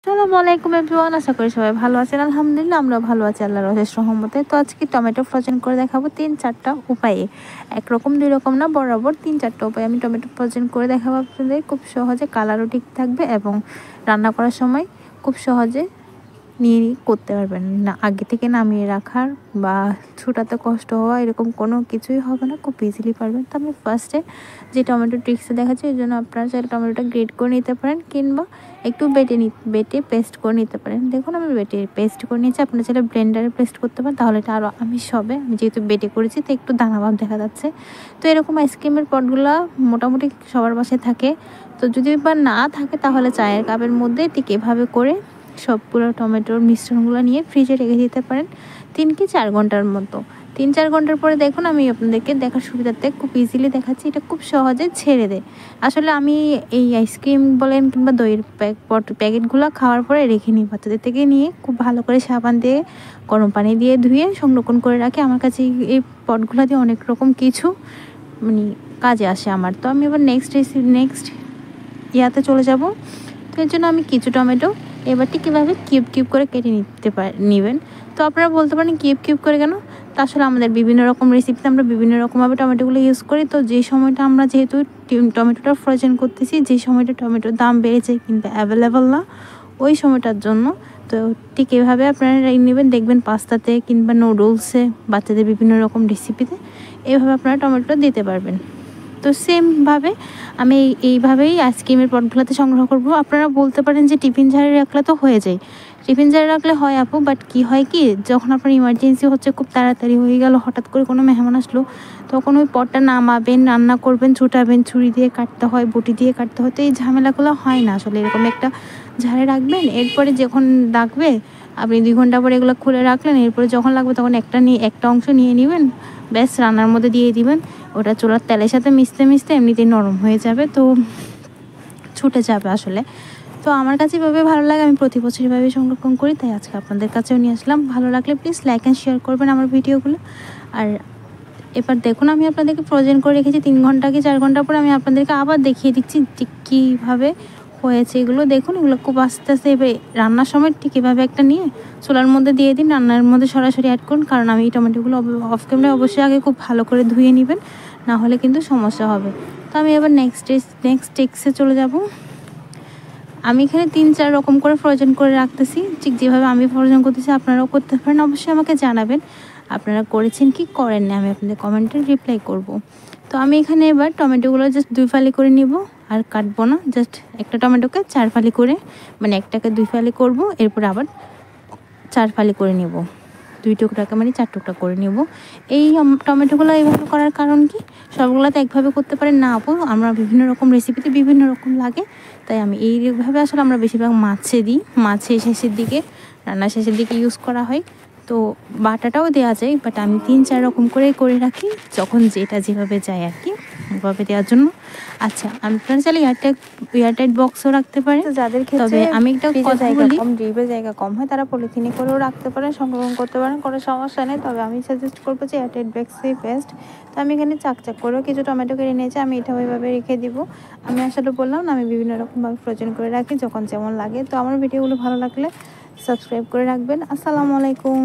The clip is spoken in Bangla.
আসসালামু আলাইকুম এভরিওয়ান, আশা করি সবাই ভালো আছেন। আলহামদুলিল্লাহ আমরাও ভালো আছি আল্লাহর অশেষ রহমতে। তো আজকে টমেটো ফ্রোজেন করে দেখাবো ৩-৪টা উপায়ে, একরকম দুই রকম না, বরাবর ৩-৪টা উপায়ে আমি টমেটো ফ্রোজেন করে দেখাবো আপনাদের। খুব সহজে, কালারও ঠিক থাকবে এবং রান্না করার সময় খুব সহজে নিয়ে করতে পারবেন না, আগে থেকে নামিয়ে রাখার বা ছোটাতে কষ্ট হওয়া এরকম কোনো কিছুই হবে না, খুব ইজিলি পারবেন। তো আমি ফার্স্টে যে টমেটো ট্রিক্সে দেখাচ্ছি, ওই জন্য আপনারা চাইলে টমেটোটা গ্রেট করে নিতে পারেন কিংবা একটু বেটে পেস্ট করে নিতে পারেন। দেখুন আমি বেটে পেস্ট করে নিয়েছি, আপনারা চাইলে ব্লেন্ডারে পেস্ট করতে পারেন, তাহলে এটা আরও আমিষ হবে। আমি যেহেতু বেটে করেছি তো একটু দানাভাব দেখা যাচ্ছে। তো এরকম আইসক্রিমের পটগুলো মোটামুটি সবার বাসায় থাকে। তো যদি বা না থাকে তাহলে চায়ের কাপের মধ্যে ঠিক এভাবে করে সবগুলো টমেটোর মিশ্রণগুলো নিয়ে ফ্রিজে রেখে দিতে পারেন 3 কি 4 ঘন্টার মতো। 3-4 ঘন্টার পরে দেখুন আমি আপনাদেরকে দেখার সুবিধার্থে খুব ইজিলি দেখাচ্ছি, এটা খুব সহজে ছেড়ে দেয়। আসলে আমি এই আইসক্রিম বলেন কিংবা দইয়ের প্যাকেটগুলো খাওয়ার পরে রেখে নিই, বাচ্চাদের থেকে নিয়ে খুব ভালো করে সাবান দিয়ে গরম পানি দিয়ে ধুয়ে সংরক্ষণ করে রাখি। আমার কাছে এই পটগুলো দিয়ে অনেক রকম কিছু মানে কাজে আসে আমার। তো আমি এবার নেক্সট ইয়াতে চলে যাব। তো এর জন্য আমি কিছু টমেটো এবার ঠিক কীভাবে কিউব করে কেটে নেবেন। তো আপনারা বলতে পারেন কিউব করে কেন? তা আসলে আমাদের বিভিন্ন রকম রেসিপিতে আমরা বিভিন্ন রকমভাবে টমেটোগুলো ইউজ করি। তো যে সময়টা আমরা যেহেতু টমেটোটা ফ্রোজেন করতেছি, যে সময়টা টমেটোর দাম বেড়েছে কিন্তু অ্যাভেলেবল না, ওই সময়টার জন্য তো ঠিক এভাবে আপনারা নেবেন। দেখবেন পাস্তাতে কিংবা নুডলসে, বাচ্চাদের বিভিন্ন রকম রেসিপিতে এভাবে আপনারা টমেটোটা দিতে পারবেন। তো সেমভাবে আমি এইভাবেই আইসক্রিমের পটগুলোতে সংগ্রহ করব। আপনারা বলতে পারেন যে টিফিন জারে রাখলে তো হয়ে যায়। টিফিন জারে রাখলে হয় আপু, বাট কী হয় কি, যখন আপনার ইমার্জেন্সি হচ্ছে, খুব তাড়াতাড়ি হয়ে গেল, হঠাৎ করে কোনো মেহমান আসলো, তখন ওই পটটা নামাবেন, রান্না করবেন, ছুটাবেন, ছুরি দিয়ে কাটতে হয়, বটি দিয়ে কাটতে হয়, তো এই ঝামেলাগুলো হয় না আসলে। এরকম একটা ঝাড়ে রাখবেন, এরপরে যখন লাগবে আপনি 2 ঘন্টা পরে এগুলো খুলে রাখলেন, এরপরে যখন লাগবে তখন একটা অংশ নিয়ে নেবেন, ব্যাস রান্নার মধ্যে দিয়ে দিবেন। ওটা চুলার তেলের সাথে মিশতে এমনিতেই নরম হয়ে যাবে, তো ছুটে যাবে আসলে। তো আমার কাছে এভাবে ভালো লাগে, আমি প্রতি বছর এভাবে সংরক্ষণ করি, তাই আজকে আপনাদের কাছেও নিয়ে আসলাম। ভালো লাগলে প্লিজ লাইক অ্যান্ড শেয়ার করবেন আমার ভিডিওগুলো। আর এবার দেখুন আমি আপনাদেরকে ফ্রোজেন করে রেখেছি 3 ঘন্টা কি 4 ঘন্টা পরে আমি আপনাদেরকে আবার দেখিয়ে দিচ্ছি ঠিক কীভাবে হয়েছে এগুলো। দেখুন এগুলো খুব আস্তে আস্তে এবার রান্নার সময় ঠিক এভাবে একটা নিয়ে চুলার মধ্যে দিয়ে দিন, রান্নার মধ্যে সরাসরি অ্যাড করুন, কারণ আমি এই টমেটোগুলো অফ ক্যামেরায় অবশ্যই আগে খুব ভালো করে ধুয়ে নেবেন, না হলে কিন্তু সমস্যা হবে। তো আমি এবার নেক্সট টিক্সে চলে যাব। আমি এখানে 3-4 রকম করে ফ্রোজেন করে রাখতেছি, ঠিক যেভাবে আমি ফ্রোজেন করতেছি আপনারাও করতে পারেন। অবশ্যই আমাকে জানাবেন আপনারা করেছেন কি করেন না, আমি আপনাদের কমেন্টে রিপ্লাই করব। তো আমি এখানে এবার টমেটোগুলো জাস্ট 2 ফালি করে নিব, আর কাটবো না, জাস্ট একটা টমেটোকে 4 ফালি করে, মানে একটাকে 2 ফালি করব, এরপর আবার 4 ফালি করে নেব, 2 টুকরাকে মানে 4 টুকরা করে নেব। এই টমেটোগুলো এইভাবে করার কারণ কি, সবগুলো তো একভাবে করতে পারেন না আপু, আমরা বিভিন্ন রকম রেসিপিতে বিভিন্ন রকম লাগে, তাই আমি এইভাবে আসলে আমরা বেশিরভাগ মাছে শেষের দিকে, রান্নার শেষের দিকে ইউজ করা হয়। তো বাটাটাও দেওয়া যায়, বাট আমি 3-4 রকম করে রাখি, যখন যেটা যেভাবে যায় আর কি, ওভাবে দেওয়ার জন্য। আচ্ছা, আপনারা চাইলে এয়ারটাইট বক্সও রাখতে পারেন, যাদের ক্ষেত্রে তবে আমি একটা কথা বলি, ড্রিপে জায়গা কম হয় তারা পলিথিনে করেও রাখতে পারেন, সংরক্ষণ করতে পারেন, কোনো সমস্যা নেই। তবে আমি সাজেস্ট করবো যে এয়ারটাইট ব্যাগসই বেস্ট। তো আমি এখানে চাকচাক করেও কিছু টমেটো কেটে নিয়েছি, আমি এটা ওইভাবে রেখে দিব। আমি আসলে বললাম না, আমি বিভিন্ন রকমভাবে ফ্রোজেন করে রাখি যখন যেমন লাগে। তো আমার ভিডিওগুলো ভালো লাগলে সাবস্ক্রাইব করে রাখবেন। আসসালামু আলাইকুম।